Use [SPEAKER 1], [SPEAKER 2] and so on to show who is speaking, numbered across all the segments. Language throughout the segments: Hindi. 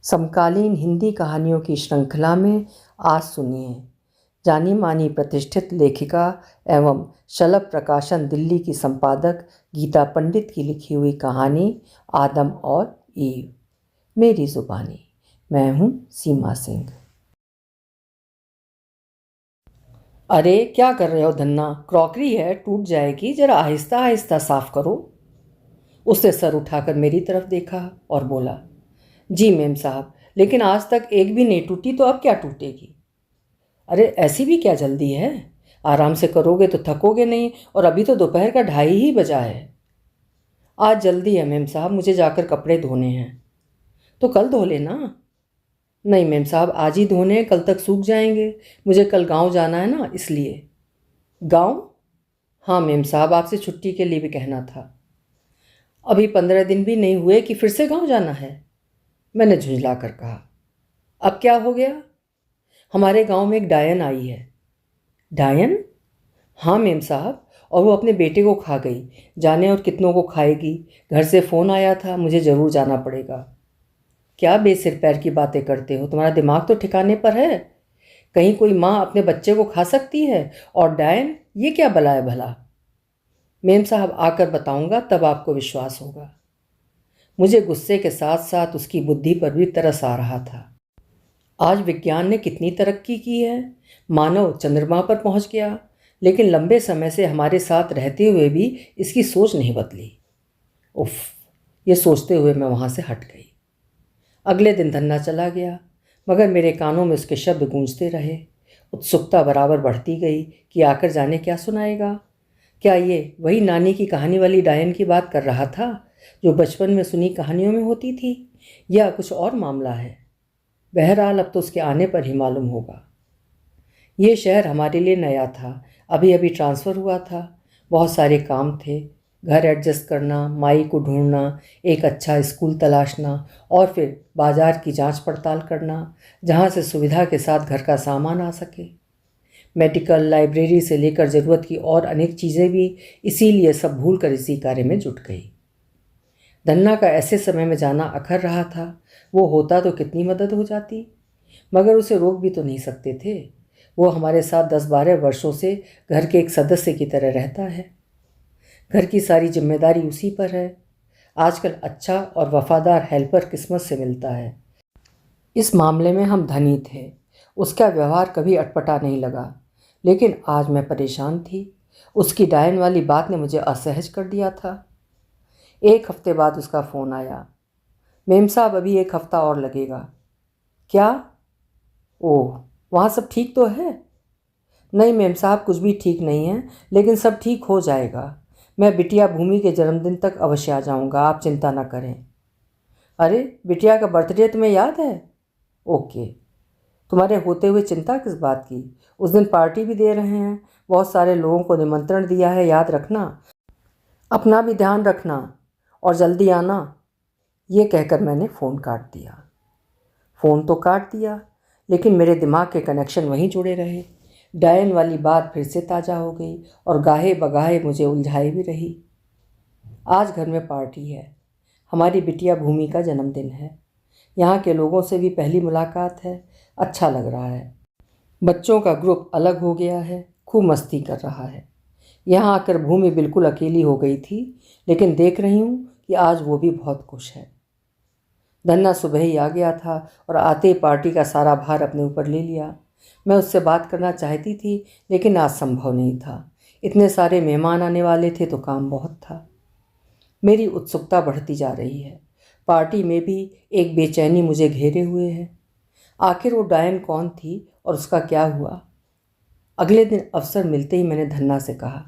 [SPEAKER 1] समकालीन हिंदी कहानियों की श्रृंखला में आज सुनिए जानी मानी प्रतिष्ठित लेखिका एवं शलभ प्रकाशन दिल्ली की संपादक गीता पंडित की लिखी हुई कहानी आदम और ईव। मेरी जुबानी। मैं हूँ सीमा सिंह। अरे क्या कर रहे हो धन्ना? क्रॉकरी है, टूट जाएगी, जरा आहिस्ता आहिस्ता साफ करो। उसने सर उठाकर मेरी तरफ देखा और बोला, जी मेम साहब, लेकिन आज तक एक भी नहीं टूटी तो अब क्या टूटेगी? अरे ऐसी भी क्या जल्दी है? आराम से करोगे तो थकोगे नहीं, और अभी तो दोपहर का 2:30 ही बजा है। आज जल्दी है मेम साहब, मुझे जाकर कपड़े धोने हैं। तो कल धो लेना। नहीं मेम साहब, आज ही धोने हैं, कल तक सूख जाएंगे। मुझे कल गांव जाना है ना, इसलिए। गांव? हाँ मेम साहब, आपसे छुट्टी के लिए भी कहना था। अभी 15 दिन भी नहीं हुए कि फिर से गांव जाना है? मैंने झुंझला कर कहा। अब क्या हो गया? हमारे गांव में एक डायन आई है। डायन? हाँ मेम साहब, और वो अपने बेटे को खा गई। जाने और कितनों को खाएगी। घर से फ़ोन आया था, मुझे ज़रूर जाना पड़ेगा। क्या बेसिर पैर की बातें करते हो? तुम्हारा दिमाग तो ठिकाने पर है? कहीं कोई माँ अपने बच्चे को खा सकती है? और डायन, ये क्या बला है भला? मेम साहब आकर बताऊंगा, तब आपको विश्वास होगा। मुझे गुस्से के साथ साथ उसकी बुद्धि पर भी तरस आ रहा था। आज विज्ञान ने कितनी तरक्की की है। मानव चंद्रमा पर पहुंच गया, लेकिन लंबे समय से हमारे साथ रहते हुए भी इसकी सोच नहीं बदली। उफ, ये सोचते हुए मैं वहाँ से हट गई। अगले दिन धन्ना चला गया, मगर मेरे कानों में उसके शब्द गूंजते रहे। उत्सुकता बराबर बढ़ती गई कि आकर जाने क्या सुनाएगा। क्या ये वही नानी की कहानी वाली डायन की बात कर रहा था जो बचपन में सुनी कहानियों में होती थी, या कुछ और मामला है? बहरहाल अब तो उसके आने पर ही मालूम होगा। ये शहर हमारे लिए नया था, अभी अभी ट्रांसफ़र हुआ था। बहुत सारे काम थे, घर एडजस्ट करना, माई को ढूंढना, एक अच्छा स्कूल तलाशना, और फिर बाज़ार की जांच पड़ताल करना जहां से सुविधा के साथ घर का सामान आ सके। मेडिकल, लाइब्रेरी से लेकर ज़रूरत की और अनेक चीज़ें भी, इसीलिए सब भूल कर इसी कार्य में जुट गई। धन्ना का ऐसे समय में जाना अखर रहा था। वो होता तो कितनी मदद हो जाती, मगर उसे रोक भी तो नहीं सकते थे। वो हमारे साथ 10-12 वर्षों से घर के एक सदस्य की तरह रहता है। घर की सारी जिम्मेदारी उसी पर है। आजकल अच्छा और वफादार हेल्पर किस्मत से मिलता है। इस मामले में हम धनी थे। उसका व्यवहार कभी अटपटा नहीं लगा, लेकिन आज मैं परेशान थी। उसकी डायन वाली बात ने मुझे असहज कर दिया था। 1 हफ्ते बाद उसका फ़ोन आया। मेम साहब, अभी 1 हफ्ता और लगेगा। क्या? ओह, वहाँ सब ठीक तो है? नहीं मेम साहब, कुछ भी ठीक नहीं है, लेकिन सब ठीक हो जाएगा। मैं बिटिया भूमि के जन्मदिन तक अवश्य आ जाऊँगा, आप चिंता न करें। अरे, बिटिया का बर्थडे तुम्हें याद है? ओके। तुम्हारे होते हुए चिंता किस बात की? उस दिन पार्टी भी दे रहे हैं, बहुत सारे लोगों को निमंत्रण दिया है, याद रखना। अपना भी ध्यान रखना और जल्दी आना। ये कहकर मैंने फ़ोन काट दिया। फ़ोन तो काट दिया, लेकिन मेरे दिमाग के कनेक्शन वहीं जुड़े रहे। डायन वाली बात फिर से ताज़ा हो गई और गाहे बगाहे मुझे उलझाए भी रही। आज घर में पार्टी है, हमारी बिटिया भूमि का जन्मदिन है। यहाँ के लोगों से भी पहली मुलाकात है, अच्छा लग रहा है। बच्चों का ग्रुप अलग हो गया है, खूब मस्ती कर रहा है। यहाँ आकर भूमि बिल्कुल अकेली हो गई थी, लेकिन देख रही हूँ कि आज वो भी बहुत खुश है। धन्ना सुबह ही आ गया था और आते ही पार्टी का सारा भार अपने ऊपर ले लिया। मैं उससे बात करना चाहती थी, लेकिन आज संभव नहीं था। इतने सारे मेहमान आने वाले थे तो काम बहुत था। मेरी उत्सुकता बढ़ती जा रही है। पार्टी में भी एक बेचैनी मुझे घेरे हुए है। आखिर वो डायन कौन थी और उसका क्या हुआ? अगले दिन अवसर मिलते ही मैंने धन्ना से कहा,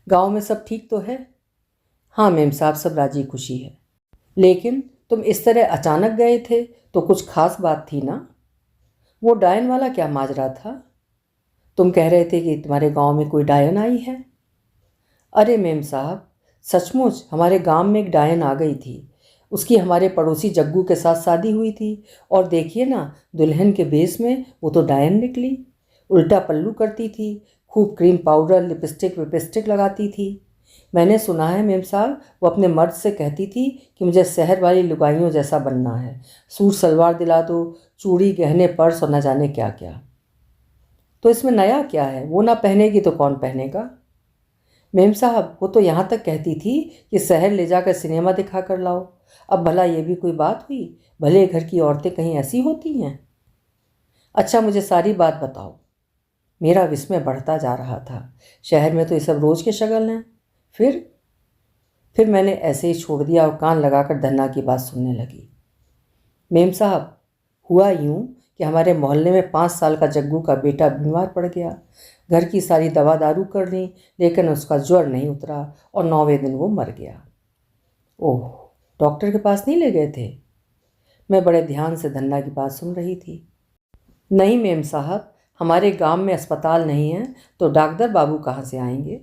[SPEAKER 1] गांव में सब ठीक तो है? हाँ मेम साहब, सब राजी खुशी है। लेकिन तुम इस तरह अचानक गए थे तो कुछ खास बात थी ना? वो डायन वाला क्या माजरा था? तुम कह रहे थे कि तुम्हारे गांव में कोई डायन आई है। अरे मेम साहब, सचमुच हमारे गांव में एक डायन आ गई थी। उसकी हमारे पड़ोसी जग्गू के साथ शादी हुई थी, और देखिए ना, दुल्हन के भेष में वो तो डायन निकली। उल्टा पल्लू करती थी, खूब क्रीम पाउडर, लिपस्टिक विपस्टिक लगाती थी। मैंने सुना है मेम साहब, वो अपने मर्द से कहती थी कि मुझे शहर वाली लुगाइयों जैसा बनना है, सूट सलवार दिला दो, चूड़ी गहने पर्स और न जाने क्या क्या। तो इसमें नया क्या है? वो ना पहनेगी तो कौन पहनेगा? मेम साहब, वो तो यहाँ तक कहती थी कि शहर ले जाकर सिनेमा दिखा कर लाओ। अब भला ये भी कोई बात हुई? भले घर की औरतें कहीं ऐसी होती हैं? अच्छा, मुझे सारी बात बताओ। मेरा विस्मय बढ़ता जा रहा था। शहर में तो ये सब रोज़ के शगल हैं। फिर मैंने ऐसे ही छोड़ दिया और कान लगाकर धन्ना की बात सुनने लगी। मेम साहब, हुआ यूँ कि हमारे मोहल्ले में 5 साल का जग्गू का बेटा बीमार पड़ गया। घर की सारी दवा दारू कर ली, लेकिन उसका ज्वर नहीं उतरा और 9वें दिन वो मर गया। ओह, डॉक्टर के पास नहीं ले गए थे? मैं बड़े ध्यान से धन्ना की बात सुन रही थी। नहीं मेम साहब, हमारे गांव में अस्पताल नहीं है तो डॉक्टर बाबू कहाँ से आएंगे?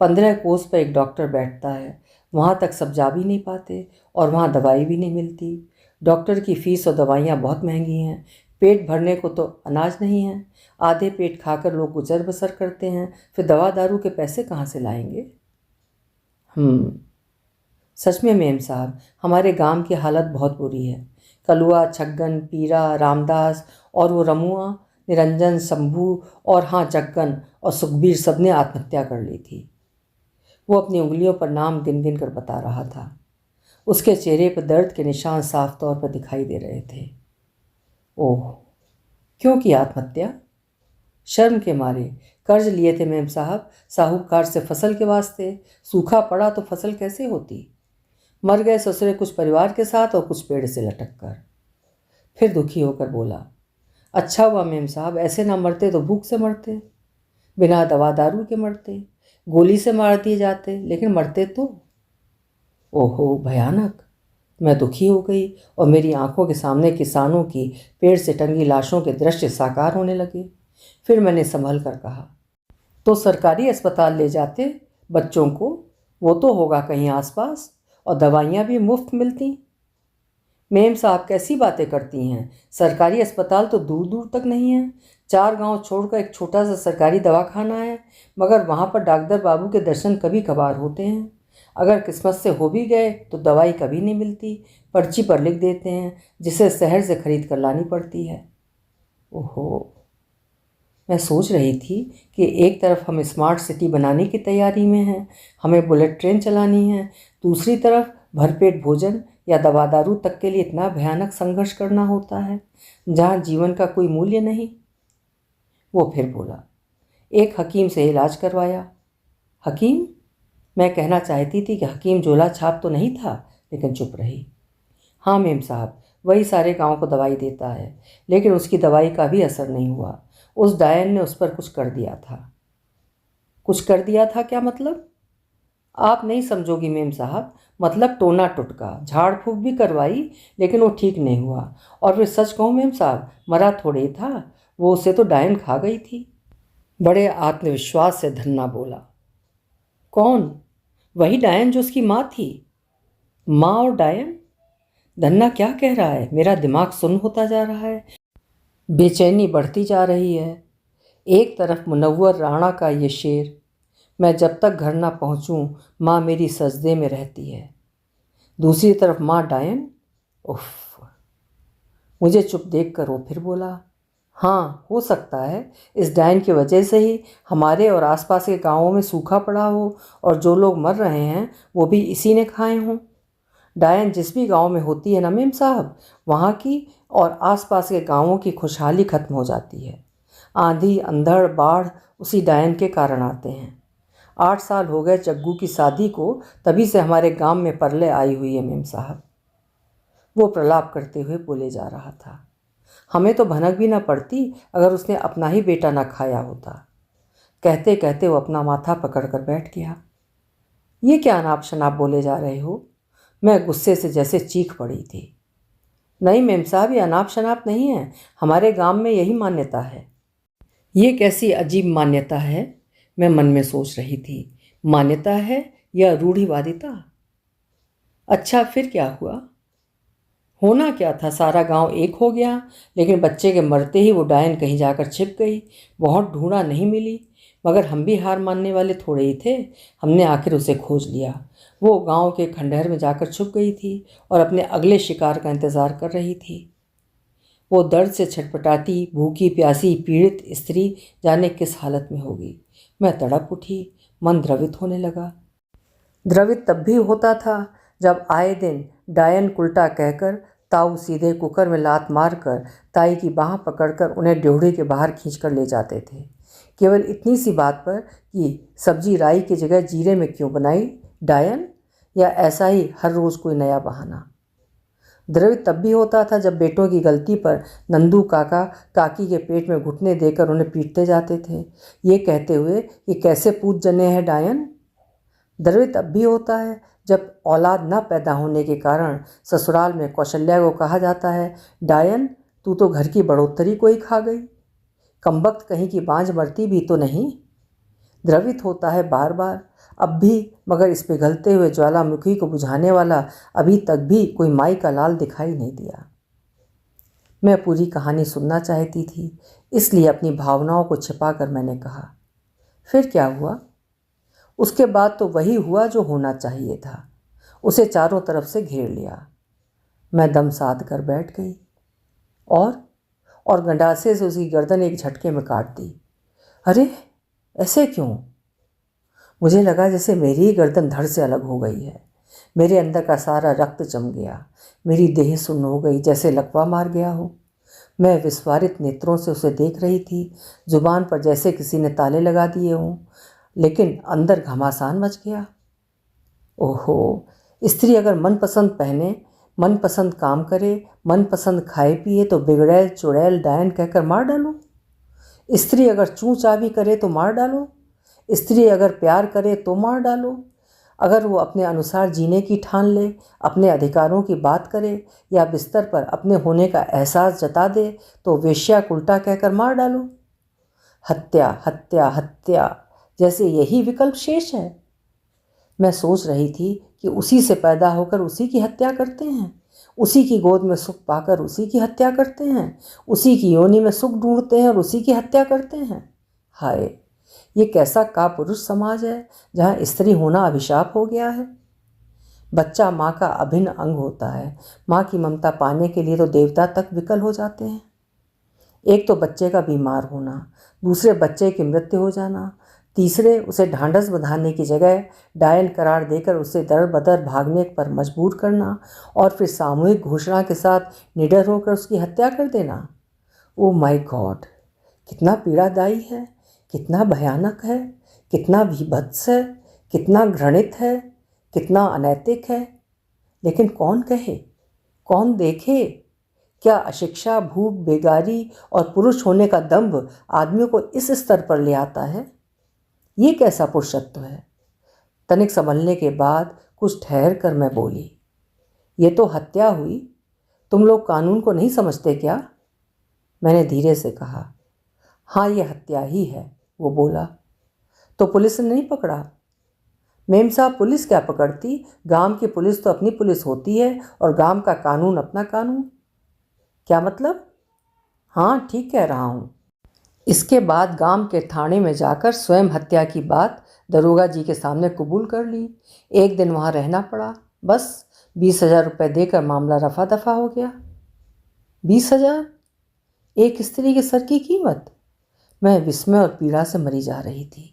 [SPEAKER 1] 15 कोस पर एक डॉक्टर बैठता है, वहाँ तक सब जा भी नहीं पाते और वहाँ दवाई भी नहीं मिलती। डॉक्टर की फ़ीस और दवाइयाँ बहुत महंगी हैं। पेट भरने को तो अनाज नहीं है, आधे पेट खाकर लोग गुजर बसर करते हैं, फिर दवा दारू के पैसे कहाँ से लाएंगे? सच में मेम साहब, हमारे गांव की हालत बहुत बुरी है। कलुआ, छग्गन, पीरा, रामदास और वो रमुआ, निरंजन, शंभू और हाँ जग्गन और सुखबीर सब ने आत्महत्या कर ली थी। वो अपनी उंगलियों पर नाम गिन गिन कर बता रहा था। उसके चेहरे पर दर्द के निशान साफ तौर पर दिखाई दे रहे थे। ओह, क्यों की आत्महत्या? शर्म के मारे। कर्ज लिए थे मेम साहब, साहूकार से फसल के वास्ते। सूखा पड़ा तो फसल कैसे होती? मर गए ससुरे कुछ परिवार के साथ और कुछ पेड़ से लटक कर। फिर दुखी होकर बोला, अच्छा हुआ मेम साहब, ऐसे ना मरते तो भूख से मरते, बिना दवा दारू के मरते, गोली से मार दिए जाते, लेकिन मरते तो। ओहो, भयानक। मैं दुखी हो गई और मेरी आंखों के सामने किसानों की पेड़ से टंगी लाशों के दृश्य साकार होने लगे। फिर मैंने संभल कर कहा, तो सरकारी अस्पताल ले जाते बच्चों को, वो तो होगा कहीं आसपास, और दवाइयाँ भी मुफ्त मिलती। मेम साहब कैसी बातें करती हैं? सरकारी अस्पताल तो दूर दूर तक नहीं है। 4 गांव छोड़कर एक छोटा सा सरकारी दवाखाना है, मगर वहाँ पर डॉक्टर बाबू के दर्शन कभी कभार होते हैं। अगर किस्मत से हो भी गए तो दवाई कभी नहीं मिलती, पर्ची पर लिख देते हैं, जिसे शहर से खरीद कर लानी पड़ती है। ओहो, मैं सोच रही थी कि एक तरफ हम स्मार्ट सिटी बनाने की तैयारी में हैं, हमें बुलेट ट्रेन चलानी है, दूसरी तरफ भरपेट भोजन या दवा दारू तक के लिए इतना भयानक संघर्ष करना होता है, जहाँ जीवन का कोई मूल्य नहीं। वो फिर बोला, एक हकीम से इलाज करवाया। हकीम? मैं कहना चाहती थी कि हकीम झोला छाप तो नहीं था, लेकिन चुप रही। हाँ मेम साहब, वही सारे गांव को दवाई देता है, लेकिन उसकी दवाई का भी असर नहीं हुआ। उस डायन ने उस पर कुछ कर दिया था। कुछ कर दिया था क्या मतलब? आप नहीं समझोगी मेम साहब, मतलब टोना टुटका, झाड़ फूक भी करवाई, लेकिन वो ठीक नहीं हुआ। और फिर सच कहूँ मेम साहब, मरा थोड़े था वो, उसे तो डायन खा गई थी। बड़े आत्मविश्वास से धन्ना बोला, कौन? वही डायन जो उसकी माँ थी। माँ और डायन? धन्ना क्या कह रहा है? मेरा दिमाग सुन्न होता जा रहा है, बेचैनी बढ़ती जा रही है। एक तरफ मुनव्वर राणा का ये शेर, मैं जब तक घर ना पहुंचूं माँ मेरी सजदे में रहती है। दूसरी तरफ माँ डायन। उफ। मुझे चुप देख कर वो फिर बोला, हाँ हो सकता है इस डायन की वजह से ही हमारे और आसपास के गांवों में सूखा पड़ा हो और जो लोग मर रहे हैं वो भी इसी ने खाए हों। डायन जिस भी गांव में होती है ना मेम साहब, वहाँ की और आसपास के गांवों की खुशहाली खत्म हो जाती है। आंधी, अंधड़, बाढ़ उसी डायन के कारण आते हैं। 8 साल हो गए जग्गू की शादी को, तभी से हमारे गांव में परले आई हुई है मेम साहब। वो प्रलाप करते हुए बोले जा रहा था, हमें तो भनक भी ना पड़ती अगर उसने अपना ही बेटा ना खाया होता। कहते कहते वो अपना माथा पकड़ कर बैठ गया। ये क्या अनाप शनाप बोले जा रहे हो? मैं गुस्से से जैसे चीख पड़ी थी। नहीं मेम साहब, ये अनाप शनाप नहीं है, हमारे गांव में यही मान्यता है। ये कैसी अजीब मान्यता है? मैं मन में सोच रही थी, मान्यता है या रूढ़िवादिता? अच्छा फिर क्या हुआ? होना क्या था, सारा गांव एक हो गया, लेकिन बच्चे के मरते ही वो डायन कहीं जाकर छिप गई। बहुत ढूंढा, नहीं मिली। मगर हम भी हार मानने वाले थोड़े ही थे। हमने आखिर उसे खोज लिया। वो गांव के खंडहर में जाकर छुप गई थी और अपने अगले शिकार का इंतज़ार कर रही थी। वो दर्द से छटपटाती, भूखी प्यासी, पीड़ित स्त्री जाने किस हालत में होगी। मैं तड़प उठी, मन द्रवित होने लगा। द्रवित तब भी होता था जब आए दिन डायन उल्टा कहकर, ताऊ सीधे कुकर में लात मारकर, ताई की बाह पकड़कर उन्हें ड्योढ़ी के बाहर खींचकर ले जाते थे, केवल इतनी सी बात पर कि सब्जी राई की जगह जीरे में क्यों बनाई। डायन, या ऐसा ही हर रोज़ कोई नया बहाना। द्रवित तब भी होता था जब बेटों की गलती पर नंदू काका काकी के पेट में घुटने देकर उन्हें पीटते जाते थे, ये कहते हुए कि कैसे पूत जने हैं डायन। द्रवित अब भी होता है जब औलाद न पैदा होने के कारण ससुराल में कौशल्या को कहा जाता है, डायन तू तो घर की बढ़ोत्तरी को ही खा गई, कमबख्त कहीं की बांझ मरती भी तो नहीं। द्रवित होता है बार बार अब भी, मगर इस पिघलते हुए ज्वालामुखी को बुझाने वाला अभी तक भी कोई माई का लाल दिखाई नहीं दिया। मैं पूरी कहानी सुनना चाहती थी, इसलिए अपनी भावनाओं को छिपाकर मैंने कहा, फिर क्या हुआ? उसके बाद तो वही हुआ जो होना चाहिए था। उसे चारों तरफ से घेर लिया। मैं दम साध कर बैठ गई और गंडासे से उसकी गर्दन एक झटके में काट दी। अरे ऐसे क्यों? मुझे लगा जैसे मेरी ही गर्दन धड़ से अलग हो गई है। मेरे अंदर का सारा रक्त जम गया। मेरी देह सुन्न हो गई, जैसे लकवा मार गया हो। मैं विस्फारित नेत्रों से उसे देख रही थी, जुबान पर जैसे किसी ने ताले लगा दिए हों, लेकिन अंदर घमासान मच गया। ओहो, स्त्री अगर मनपसंद पहने, मनपसंद काम करे, मनपसंद खाए पिए तो बिगड़ैल चुड़ैल डायन कहकर मार डालो। स्त्री अगर चूँ चाबी करे तो मार डालो। स्त्री अगर प्यार करे तो मार डालो। अगर वो अपने अनुसार जीने की ठान ले, अपने अधिकारों की बात करे या बिस्तर पर अपने होने का एहसास जता दे तो वेश्या उल्टा कहकर मार डालो। हत्या हत्या हत्या, जैसे यही विकल्प शेष है। मैं सोच रही थी कि उसी से पैदा होकर उसी की हत्या करते हैं, उसी की गोद में सुख पाकर उसी की हत्या करते हैं, उसी की योनि में सुख ढूंढते हैं और उसी की हत्या करते हैं। हाय, ये कैसा कापुरुष समाज है जहाँ स्त्री होना अभिशाप हो गया है। बच्चा माँ का अभिन्न अंग होता है। माँ की ममता पाने के लिए तो देवता तक विकल हो जाते हैं। एक तो बच्चे का बीमार होना, दूसरे बच्चे की मृत्यु हो जाना, तीसरे उसे ढांढस बंधाने की जगह डायन करार देकर उसे दर बदर भागने पर मजबूर करना और फिर सामूहिक घोषणा के साथ निडर होकर उसकी हत्या कर देना। ओ माय गॉड, कितना पीड़ादायी है, कितना भयानक है, कितना विभत्स है, कितना घृणित है, कितना अनैतिक है। लेकिन कौन कहे, कौन देखे? क्या अशिक्षा, भूख, बेगारी और पुरुष होने का दंभ आदमियों को इस स्तर पर ले आता है? ये कैसा पुरुषत्व है? तनिक संभलने के बाद कुछ ठहर कर मैं बोली, ये तो हत्या हुई। तुम लोग कानून को नहीं समझते क्या? मैंने धीरे से कहा। हाँ, ये हत्या ही है, वो बोला। तो पुलिस ने नहीं पकड़ा? मेम साहब, पुलिस क्या पकड़ती? गांव की पुलिस तो अपनी पुलिस होती है और गांव का कानून अपना कानून। क्या मतलब? हाँ, ठीक कह रहा हूँ। इसके बाद गांव के थाने में जाकर स्वयं हत्या की बात दरोगा जी के सामने कबूल कर ली। एक दिन वहाँ रहना पड़ा। बस 20,000 रुपये देकर मामला रफा दफा हो गया। 20,000? एक स्त्री के सर की कीमत? मैं विस्मय और पीड़ा से मरी जा रही थी।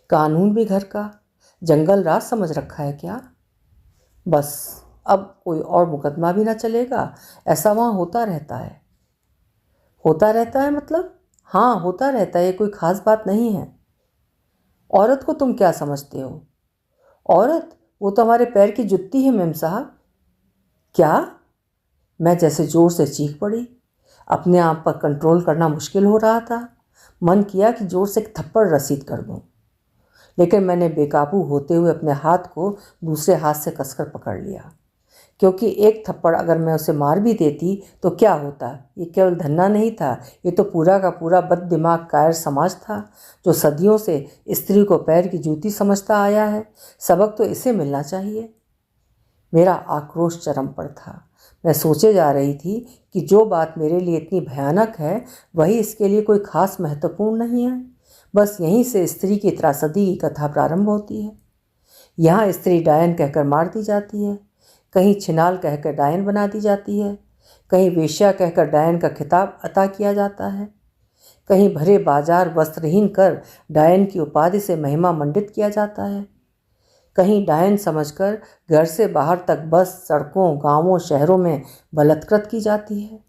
[SPEAKER 1] कानून भी घर का, जंगल राज समझ रखा है क्या? बस अब कोई और मुकदमा भी ना चलेगा, ऐसा वहाँ होता रहता है। होता रहता है मतलब? हाँ, होता रहता है, ये कोई ख़ास बात नहीं है। औरत को तुम क्या समझते हो? औरत? वो तो हमारे पैर की जुत्ती है मेम साहब। क्या? मैं जैसे ज़ोर से चीख पड़ी। अपने आप पर कंट्रोल करना मुश्किल हो रहा था। मन किया कि ज़ोर से एक थप्पड़ रसीद कर दूं, लेकिन मैंने बेकाबू होते हुए अपने हाथ को दूसरे हाथ से कसकर पकड़ लिया, क्योंकि एक थप्पड़ अगर मैं उसे मार भी देती तो क्या होता? ये केवल धन्ना नहीं था, ये तो पूरा का पूरा बददिमाग कायर समाज था जो सदियों से स्त्री को पैर की जूती समझता आया है। सबक तो इसे मिलना चाहिए। मेरा आक्रोश चरम पर था। मैं सोचे जा रही थी कि जो बात मेरे लिए इतनी भयानक है वही इसके लिए कोई खास महत्वपूर्ण नहीं है। बस यहीं से स्त्री की त्रासदी की कथा प्रारंभ होती है। यहाँ स्त्री डायन कहकर मार दी जाती है, कहीं छिनाल कहकर डायन बना दी जाती है, कहीं वेश्या कहकर डायन का खिताब अता किया जाता है, कहीं भरे बाजार वस्त्रहीन कर डायन की उपाधि से महिमा मंडित किया जाता है, कहीं डायन समझकर घर से बाहर तक बस सड़कों, गांवों, शहरों में बलात्कृत की जाती है,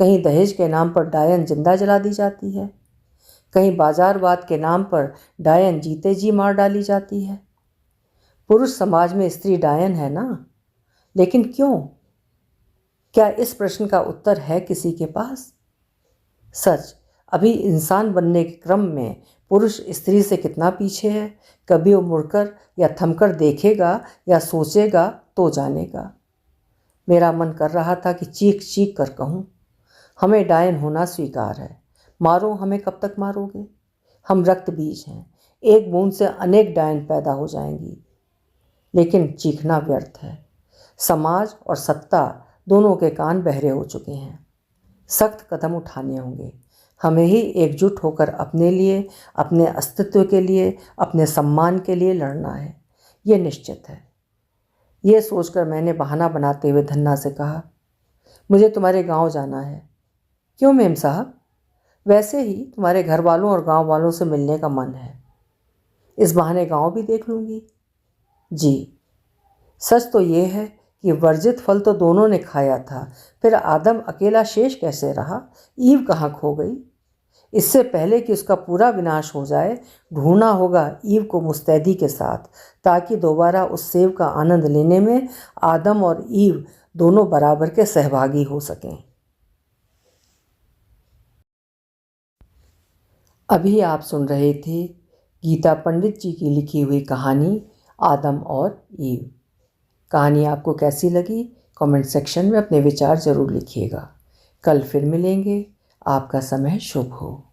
[SPEAKER 1] कहीं दहेज के नाम पर डायन जिंदा जला दी जाती है, कहीं बाजारवाद के नाम पर डायन जीते जी मार डाली जाती है। पुरुष समाज में स्त्री डायन है ना, लेकिन क्यों? क्या इस प्रश्न का उत्तर है किसी के पास? सच, अभी इंसान बनने के क्रम में पुरुष स्त्री से कितना पीछे है, कभी वो मुड़कर या थमकर देखेगा या सोचेगा तो जानेगा। मेरा मन कर रहा था कि चीख चीख कर कहूँ, हमें डायन होना स्वीकार है, मारो हमें, कब तक मारोगे? हम रक्त बीज हैं, एक बूंद से अनेक डायन पैदा हो जाएंगी। लेकिन चीखना व्यर्थ है, समाज और सत्ता दोनों के कान बहरे हो चुके हैं। सख्त कदम उठाने होंगे, हमें ही एकजुट होकर अपने लिए, अपने अस्तित्व के लिए, अपने सम्मान के लिए लड़ना है, ये निश्चित है। ये सोचकर मैंने बहाना बनाते हुए धन्ना से कहा, मुझे तुम्हारे गांव जाना है। क्यों मेम साहब? वैसे ही तुम्हारे घर वालों और गांव वालों से मिलने का मन है, इस बहाने गांव भी देख लूँगी। जी, सच तो ये है कि वर्जित फल तो दोनों ने खाया था, फिर आदम अकेला शेष कैसे रहा? ईव कहाँ खो गई? इससे पहले कि उसका पूरा विनाश हो जाए, ढूंढना होगा ईव को मुस्तैदी के साथ, ताकि दोबारा उस सेब का आनंद लेने में आदम और ईव दोनों बराबर के सहभागी हो सकें। अभी आप सुन रहे थे गीता पंडित जी की लिखी हुई कहानी आदम और ईव। कहानी आपको कैसी लगी कमेंट सेक्शन में अपने विचार ज़रूर लिखिएगा। कल फिर मिलेंगे। आपका समय शुभ हो।